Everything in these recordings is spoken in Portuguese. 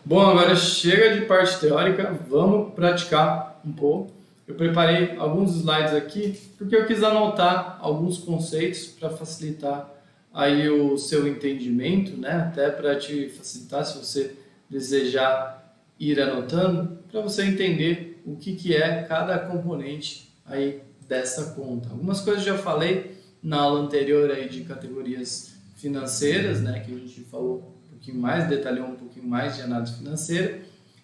Bom, agora chega de parte teórica, vamos praticar um pouco. Eu preparei alguns slides aqui porque eu quis anotar alguns conceitos para facilitar aí o seu entendimento, né? Até para te facilitar se você desejar ir anotando, para você entender o que é cada componente aí dessa conta. Algumas coisas eu já falei na aula anterior aí de categorias financeiras, né? Que a gente falou um pouquinho mais, detalhou um pouquinho mais de análise financeira.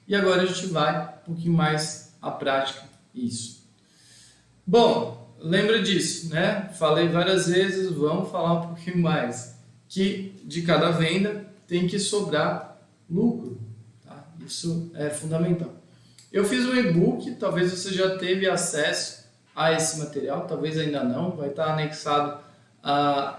E agora a gente vai um pouquinho mais à prática isso. Bom, lembra disso, né? Falei várias vezes, vamos falar um pouquinho mais. Que de cada venda tem que sobrar lucro. Tá? Isso é fundamental. Eu fiz um e-book, talvez você já teve acesso a esse material, talvez ainda não, vai estar anexado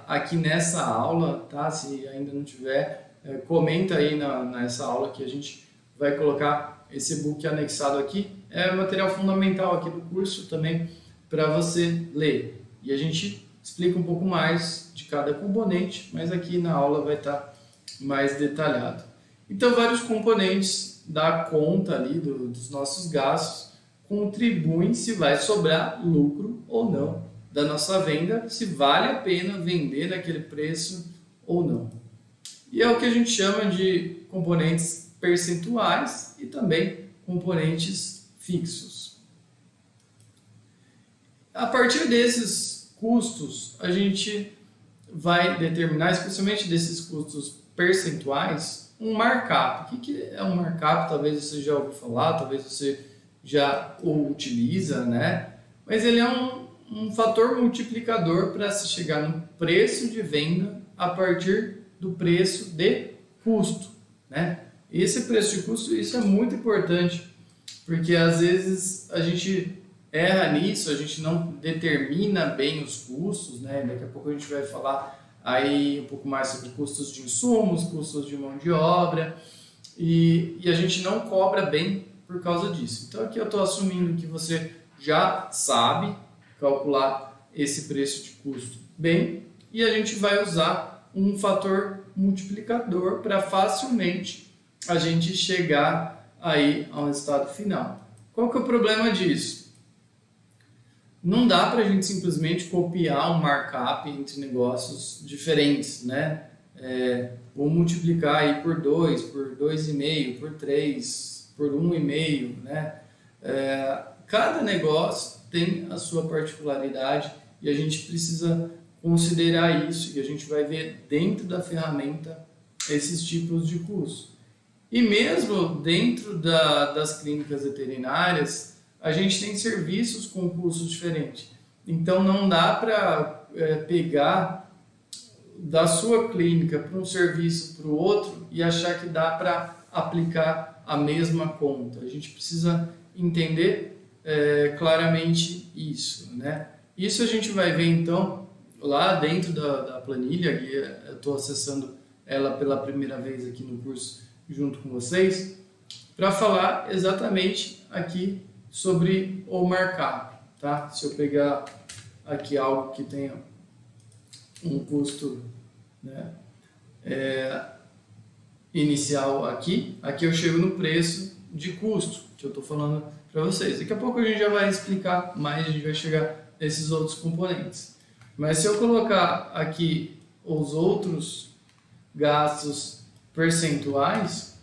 aqui nessa aula, tá? Se ainda não tiver, comenta aí nessa aula que a gente vai colocar esse e-book anexado aqui. É material fundamental aqui do curso também para você ler. E a gente explica um pouco mais de cada componente, mas aqui na aula vai estar mais detalhado. Então, vários componentes da conta ali dos nossos gastos contribuem se vai sobrar lucro ou não da nossa venda, se vale a pena vender naquele preço ou não. E é o que a gente chama de componentes percentuais e também componentes fixos. A partir desses custos, a gente vai determinar, especialmente desses custos percentuais, um markup. O que é um markup? Talvez você já ouviu falar, talvez você já o utiliza, né? Mas ele é um fator multiplicador para se chegar no preço de venda a partir do preço de custo, né? Esse preço de custo, isso é muito importante, porque às vezes a gente erra nisso, a gente não determina bem os custos, né? Daqui a pouco a gente vai falar aí um pouco mais sobre custos de insumos, custos de mão de obra, e a gente não cobra bem por causa disso. Então aqui eu estou assumindo que você já sabe calcular esse preço de custo bem, e a gente vai usar um fator multiplicador para facilmente a gente chegar aí ao resultado final. Qual que é o problema disso? Não dá para a gente simplesmente copiar um markup entre negócios diferentes, né? Ou multiplicar aí por 2, por 2,5, por 3, por 1,5, né? Cada negócio tem a sua particularidade e a gente precisa considerar isso, e a gente vai ver dentro da ferramenta esses tipos de custos. E mesmo dentro das clínicas veterinárias, a gente tem serviços com custos diferentes. Então não dá para pegar da sua clínica para um serviço para o outro e achar que dá para aplicar a mesma conta. A gente precisa entender claramente isso, né? Isso a gente vai ver então lá dentro da planilha, que eu estou acessando ela pela primeira vez aqui no curso junto com vocês, para falar exatamente aqui sobre o markup, tá? Se eu pegar aqui algo que tenha um custo, né, inicial aqui eu chego no preço de custo que eu estou falando para vocês. Daqui a pouco a gente já vai explicar mais, a gente vai chegar nesses outros componentes. Mas se eu colocar aqui os outros gastos percentuais,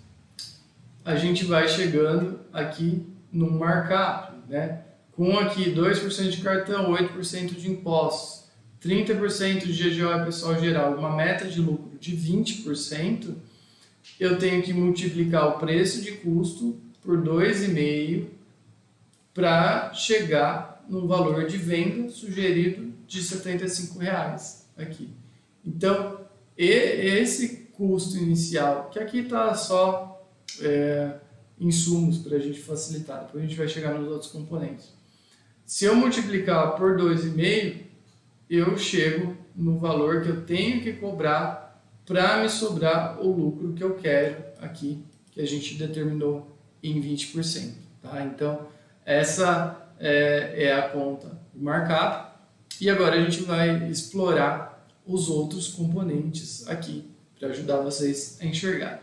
a gente vai chegando aqui no markup, né? Com aqui 2% de cartão, 8% de impostos, 30% de GGO e pessoal geral, uma meta de lucro de 20%, eu tenho que multiplicar o preço de custo por 2,5 para chegar no valor de venda sugerido de R$ 75 aqui. Então, esse custo inicial, que aqui está só insumos para a gente facilitar, depois a gente vai chegar nos outros componentes. Se eu multiplicar por 2,5, eu chego no valor que eu tenho que cobrar para me sobrar o lucro que eu quero aqui, que a gente determinou em 20%. Tá? Então, essa é a conta do markup. E agora a gente vai explorar os outros componentes aqui para ajudar vocês a enxergar.